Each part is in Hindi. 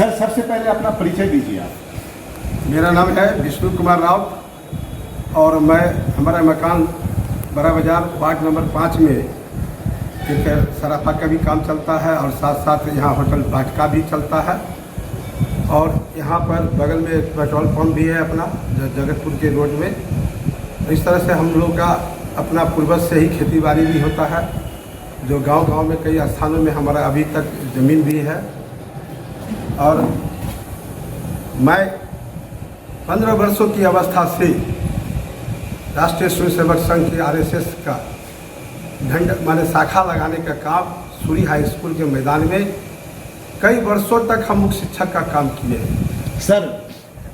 सर सबसे पहले अपना परिचय दीजिए आप। मेरा नाम है विष्णु कुमार राव और हमारा मकान बड़ा बाजार वार्ड नंबर 5 में एक सराफा का भी काम चलता है और साथ साथ यहाँ होटल भाटका भी चलता है। और यहाँ पर बगल में एक पेट्रोल पंप भी है अपना जगतपुर के रोड में। इस तरह से हम लोग का अपना पूर्वज से ही खेती बाड़ी भी होता है, जो गांव-गांव में कई स्थानों में हमारा अभी तक ज़मीन भी है। और मैं 15 वर्षों की अवस्था से राष्ट्रीय स्वयंसेवक संघ के RSS का माने शाखा लगाने का काम सूरी हाई स्कूल के मैदान में कई वर्षों तक हम मुख्य शिक्षक का काम किए हैं। सर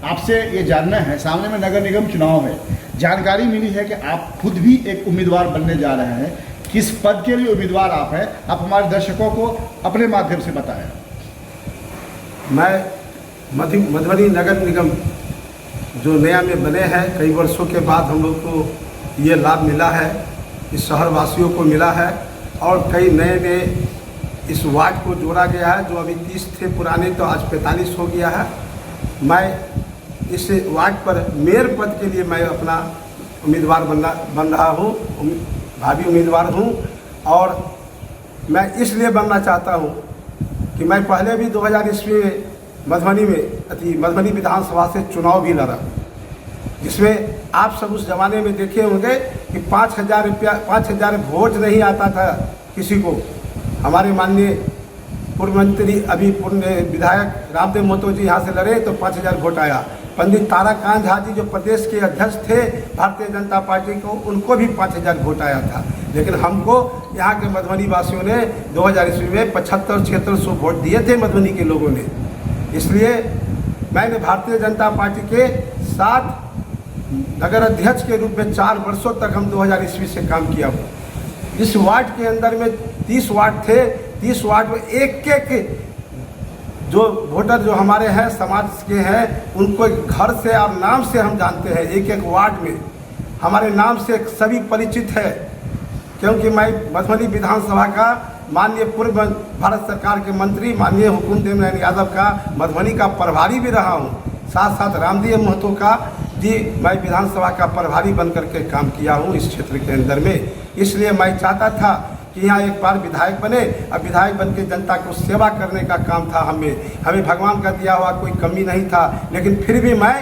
आपसे ये जानना है, सामने में नगर निगम चुनाव है, जानकारी मिली है कि आप खुद भी एक उम्मीदवार बनने जा रहे हैं। किस पद के लिए उम्मीदवार आप हैं, आप हमारे दर्शकों को अपने माध्यम से बताएं। मैं मधुबनी नगर निगम जो नया में बने हैं, कई वर्षों के बाद हम लोग को ये लाभ मिला है, इस शहर वासियों को मिला है। और कई नए इस वार्ड को जोड़ा गया है, जो अभी 30 थे पुराने, तो आज 45 हो गया है। मैं इस वार्ड पर मेयर पद के लिए मैं अपना उम्मीदवार बन रहा हूँ, भावी उम्मीदवार हूँ। और मैं इसलिए बनना चाहता हूँ कि मैं पहले भी 2000 ईस्वी में मधुबनी विधानसभा से चुनाव भी लड़ा, जिसमें आप सब उस जमाने में देखे होंगे कि 5,000 वोट नहीं आता था किसी को। हमारे माननीय पूर्व मंत्री अभी पूर्व विधायक रामदेव महतो जी यहाँ से लड़े तो 5,000 वोट आया। पंडित ताराकांत झा जी जो प्रदेश के अध्यक्ष थे भारतीय जनता पार्टी को, उनको भी 5,000 वोट आया था। लेकिन हमको यहाँ के मधुबनी वासियों ने 2000 ईस्वी में 75-7600 वोट दिए थे मधुबनी के लोगों ने। इसलिए मैंने भारतीय जनता पार्टी के साथ नगर अध्यक्ष के रूप में 4 वर्षों तक हम 2000 ईस्वी से काम किया हूँ। इस वार्ड के अंदर में 30 वार्ड थे, 30 वार्ड में एक जो वोटर जो हमारे हैं समाज के हैं, उनको घर से और नाम से हम जानते हैं। एक वार्ड में हमारे नाम से सभी परिचित है, क्योंकि मैं मधुबनी विधानसभा का माननीय पूर्व भारत सरकार के मंत्री माननीय हुकुमदेव नारायण यादव का मधुबनी का प्रभारी भी रहा हूँ। साथ साथ रामदेव महतो का जी मैं विधानसभा का प्रभारी बन करके काम किया हूँ इस क्षेत्र के अंदर में। इसलिए मैं चाहता था कि यहाँ एक बार विधायक बने, अब विधायक बन के जनता को सेवा करने का काम था। हमें भगवान का दिया हुआ कोई कमी नहीं था, लेकिन फिर भी मैं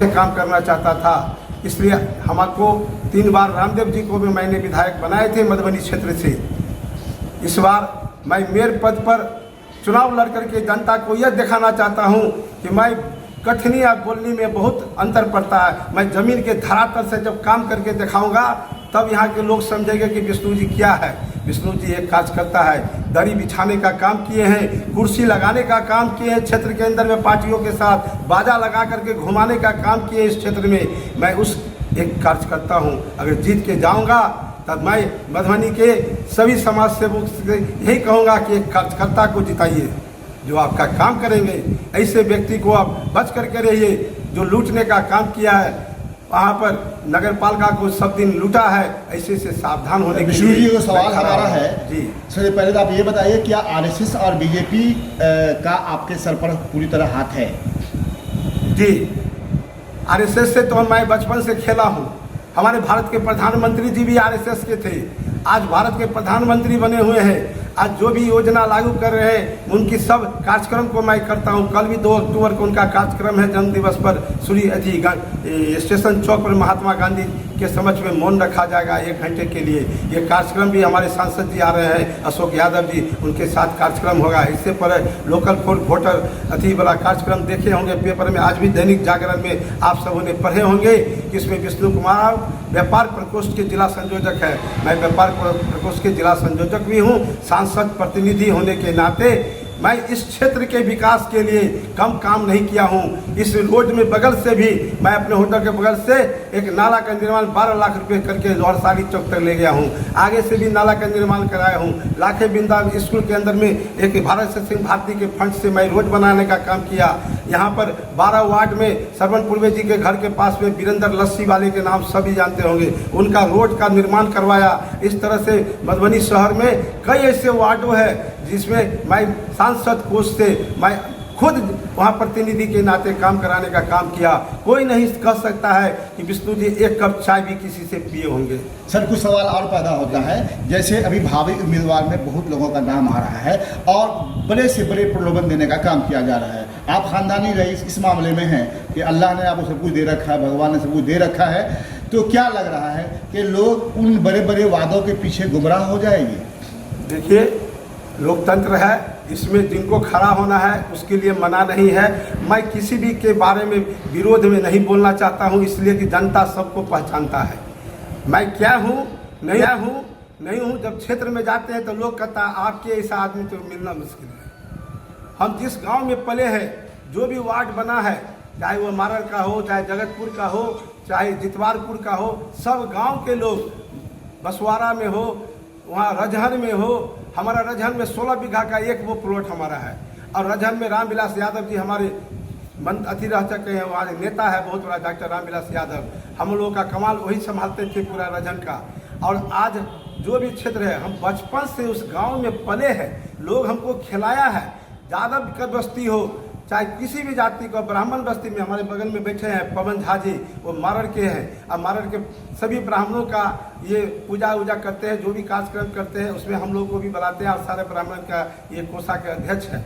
काम करना चाहता था। इसलिए हमको 3 बार रामदेव जी को भी मैंने विधायक बनाए थे मधुबनी क्षेत्र से। इस बार मैं मेयर पद पर चुनाव लड़ करके जनता को यह दिखाना चाहता हूँ कि मैं कठिनी या बोलने में बहुत अंतर पड़ता है। मैं ज़मीन के धरातल से जब काम करके दिखाऊंगा तब यहाँ के लोग समझेंगे कि विष्णु जी क्या है। विष्णु जी एक कार्यकर्ता है, दरी बिछाने का काम किए हैं, कुर्सी लगाने का काम किए हैं, क्षेत्र के अंदर में पार्टियों के साथ बाजा लगा करके घुमाने का काम किए इस क्षेत्र में। मैं उस एक कार्यकर्ता हूँ। अगर जीत के जाऊँगा तब मैं मधुबनी के सभी समाज सेवकों से यही कहूँगा कि एक कार्यकर्ता को जिताइए जो आपका काम करेंगे। ऐसे व्यक्ति को आप बच करके रहिए जो लूटने का काम किया है, वहाँ पर नगर पालिका को सब दिन लूटा है। ऐसे से सावधान होने के विष्णु जी को सवाल हमारा है जी। सबसे पहले तो आप ये बताइए, क्या RSS और BJP का आपके सर पर पूरी तरह हाथ है? जी, RSS से तो मैं बचपन से खेला हूँ। हमारे भारत के प्रधानमंत्री जी भी RSS के थे, आज भारत के प्रधानमंत्री बने हुए हैं। आज जो भी योजना लागू कर रहे हैं उनकी सब कार्यक्रम को मैं करता हूं। कल भी 2 अक्टूबर को उनका कार्यक्रम है, जन्म दिवस पर स्टेशन चौक पर महात्मा गांधी के समक्ष में मौन रखा जाएगा 1 घंटे के लिए। ये कार्यक्रम भी हमारे सांसद जी आ रहे हैं, अशोक यादव जी, उनके साथ कार्यक्रम होगा। इससे पर लोकल फॉर वोटर वाला कार्यक्रम देखे होंगे पेपर में, आज भी दैनिक जागरण में आप सबों ने पढ़े होंगे कि इसमें विष्णु कुमार व्यापार प्रकोष्ठ के जिला संयोजक है। मैं व्यापार प्रकोष्ठ के जिला संयोजक भी हूँ। सांसद प्रतिनिधि होने के नाते मैं इस क्षेत्र के विकास के लिए कम काम नहीं किया हूँ। इस रोड में बगल से भी मैं अपने होटल के बगल से एक नाला का निर्माण 12 लाख रुपए करके लोहरसाली चौक तक ले गया हूँ। आगे से भी नाला का निर्माण कराया हूँ। लाखे बिंदा स्कूल के अंदर में एक भारत सिंह भारती के फंड से मैं रोड बनाने का काम किया। यहाँ पर 12 वार्ड में सरवन पूर्वे जी के घर के पास में वीरेंद्र लस्सी वाले के नाम सभी जानते होंगे, उनका रोड का निर्माण करवाया। इस तरह से मधुबनी शहर में कई ऐसे वार्डों हैं जिसमें मैं सांसद कोष से मैं खुद वहाँ प्रतिनिधि के नाते काम कराने का काम किया। कोई नहीं कह सकता है कि विष्णु जी एक कप चाय भी किसी से पिए होंगे। सर कुछ सवाल और पैदा होता है, जैसे अभी भावी उम्मीदवार में बहुत लोगों का नाम आ रहा है और बड़े से बड़े प्रलोभन देने का काम किया जा रहा है। आप खानदानी रईस इस मामले में हैं कि अल्लाह ने आपको सब कुछ दे रखा है, भगवान ने सब कुछ दे रखा है, तो क्या लग रहा है कि लोग उन बड़े बड़े वादों के पीछे गुमराह हो जाएंगे? देखिए, लोकतंत्र है, इसमें जिनको खड़ा होना है उसके लिए मना नहीं है। मैं किसी भी के बारे में विरोध में नहीं बोलना चाहता हूं, इसलिए कि जनता सबको पहचानता है मैं क्या हूं, नहीं हूं। जब क्षेत्र में जाते हैं तो लोग कहता है आपके ऐसा आदमी तो मिलना मुश्किल है। हम जिस गांव में पले हैं, जो भी वार्ड बना है, चाहे वो मारड़ का हो, चाहे जगतपुर का हो, चाहे जितवारपुर का हो, सब गांव के लोग, बसवाड़ा में हो, वहाँ रजहन में हो, हमारा रजहन में 16 बीघा का एक वो प्लॉट हमारा है। और रजहन में रामविलास यादव जी हमारे अति रह चुके हैं, वहाँ नेता है बहुत बड़ा डॉक्टर रामविलास यादव। हम लोगों का कमाल वही संभालते थे पूरा रजहन का। और आज जो भी क्षेत्र है, हम बचपन से उस गांव में पले हैं, लोग हमको खिलाया है। यादव का बस्ती हो, चाहे किसी भी जाति को, ब्राह्मण बस्ती में हमारे बगल में बैठे हैं पवन झा जी, वो मारड़ के हैं। अब मारड़ के सभी ब्राह्मणों का ये पूजा वूजा करते हैं, जो भी कार्यक्रम करते हैं उसमें हम लोग को भी बुलाते हैं और सारे ब्राह्मण का ये कोषा के अध्यक्ष है।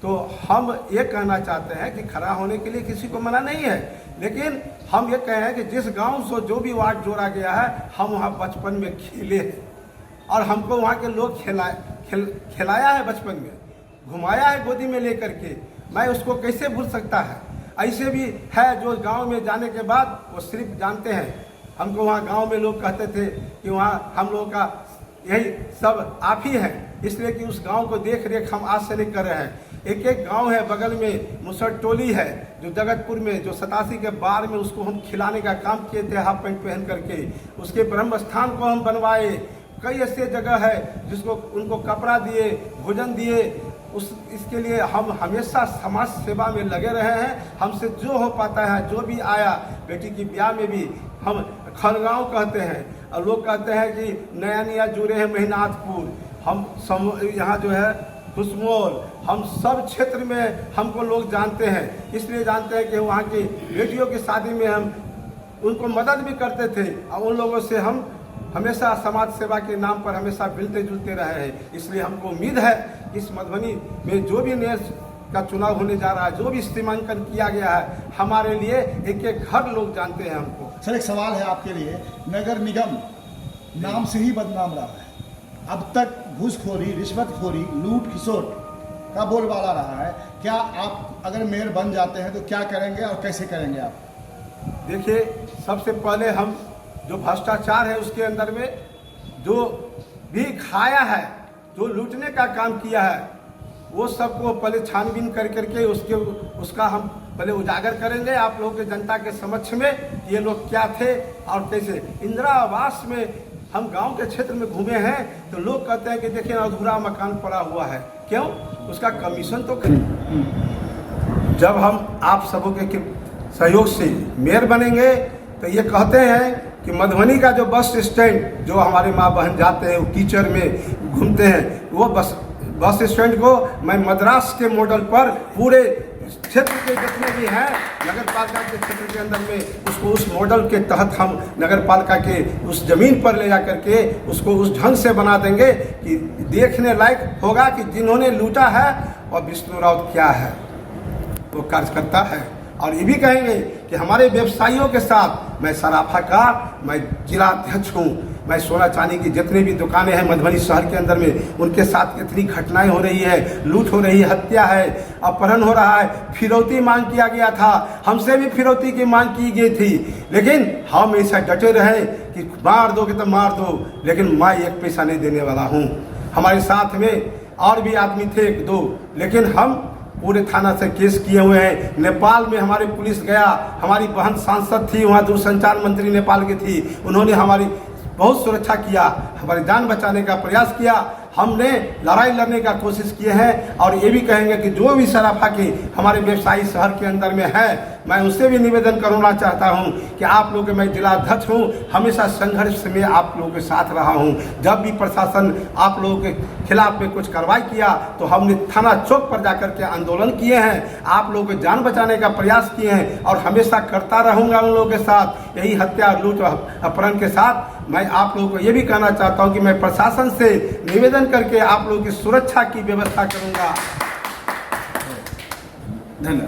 तो हम ये कहना चाहते हैं कि खड़ा होने के लिए किसी को मना नहीं है, लेकिन हम ये कहें कि जिस गाँव से जो भी वार्ड जोड़ा गया है, हम वहाँ बचपन में खेले हैं और हमको वहाँ के लोग खिलाया है, बचपन में घुमाया है गोदी में लेकर के। मैं उसको कैसे भूल सकता है? ऐसे भी है जो गांव में जाने के बाद वो सिर्फ जानते हैं हमको। वहाँ गांव में लोग कहते थे कि वहाँ हम लोगों का यही सब आप ही हैं, इसलिए कि उस गांव को देख रेख हम आज से नहीं कर रहे हैं। एक एक गांव है बगल में, मुसर टोली है जो जगतपुर में, जो 87 के बार में उसको हम खिलाने का काम किए थे हाफ पैंट पहन करके। उसके ब्रह्म स्थान को हम बनवाए। कई ऐसे जगह है जिसको उनको कपड़ा दिए, भोजन दिए। इसके लिए हम हमेशा समाज सेवा में लगे रहे हैं। हमसे जो हो पाता है, जो भी आया, बेटी की ब्याह में भी हम खलगांव कहते हैं और लोग कहते हैं कि नया नया जुड़े हैं मेहनाथपुर, हम यहाँ जो है खुशमोल, हम सब क्षेत्र में हमको लोग जानते हैं। इसलिए जानते हैं कि वहाँ की बेटियों की शादी में हम उनको मदद भी करते थे और उन लोगों से हम हमेशा समाज सेवा के नाम पर हमेशा मिलते जुलते रहे हैं। इसलिए हमको उम्मीद है इस मधुबनी में जो भी मेयर का चुनाव होने जा रहा है, जो भी सीमांकन किया गया है, हमारे लिए एक एक घर लोग जानते हैं हमको। सर एक सवाल है आपके लिए, नगर निगम नाम से ही बदनाम रहा है। अब तक घूसखोरी, रिश्वतखोरी, लूट खिसोट का बोलबाला रहा है। क्या आप अगर मेयर बन जाते हैं तो क्या करेंगे और कैसे करेंगे आप? देखिए, सबसे पहले हम जो भ्रष्टाचार है उसके अंदर में जो भी खाया है, जो लूटने का काम किया है, वो सबको पहले छानबीन कर करके उसका हम पहले उजागर करेंगे आप लोगों के जनता के समक्ष में कि ये लोग क्या थे और कैसे। इंदिरा आवास में हम गांव के क्षेत्र में घूमे हैं तो लोग कहते हैं कि देखिए अधूरा मकान पड़ा हुआ है, क्यों? उसका कमीशन तो करें। जब हम आप सबों के सहयोग से मेयर बनेंगे तो ये कहते हैं कि मधुबनी का जो बस स्टैंड, जो हमारे माँ बहन जाते हैं वो कीचड़ में घूमते हैं, वो बस स्टैंड को मैं मद्रास के मॉडल पर पूरे क्षेत्र के जितने भी हैं नगर पालिका के क्षेत्र के अंदर में उसको उस मॉडल के तहत हम नगर पालिका के उस जमीन पर ले जा करके उसको उस ढंग से बना देंगे कि देखने लायक होगा कि जिन्होंने लूटा है और विष्णु राउत क्या है, वो कार्य करता है। और ये भी कहेंगे कि हमारे व्यवसायियों के साथ मैं सराफा का मैं जिला अध्यक्ष हूँ। मैं सोना चांदी की जितनी भी दुकानें हैं मधुबनी शहर के अंदर में, उनके साथ कितनी घटनाएं हो रही है, लूट हो रही है, हत्या है, अपहरण हो रहा है, फिरौती मांग किया गया था, हमसे भी फिरौती की मांग की गई थी, लेकिन हम ऐसा डटे रहे कि मार दोगे तो मार दो, लेकिन मैं एक पैसा नहीं देने वाला हूँ। हमारे साथ में और भी आदमी थे एक दो, लेकिन हम पूरे थाना से केस किए हुए हैं। नेपाल में हमारी पुलिस गया, हमारी बहन सांसद थी, वहाँ दूरसंचार मंत्री नेपाल की थी, उन्होंने हमारी बहुत सुरक्षा किया, हमारी जान बचाने का प्रयास किया। हमने लड़ाई लड़ने का कोशिश किए हैं। और ये भी कहेंगे कि जो भी सराफा के हमारे व्यवसायी शहर के अंदर में है, मैं उससे भी निवेदन करना चाहता हूं कि आप लोग, मैं जिलाध्यक्ष हूं, हमेशा संघर्ष में आप लोगों के साथ रहा हूं। जब भी प्रशासन आप लोगों के खिलाफ में कुछ कार्रवाई किया तो हमने थाना चौक पर जाकर के आंदोलन किए हैं, आप लोगों की जान बचाने का प्रयास किए हैं और हमेशा करता रहूंगा उन लोगों के साथ। यही हत्या, लूट, अपहरण के साथ मैं आप लोगों को ये भी कहना चाहता हूं कि मैं प्रशासन से निवेदन करके आप लोगों की सुरक्षा की व्यवस्था करूंगा। धन्यवाद।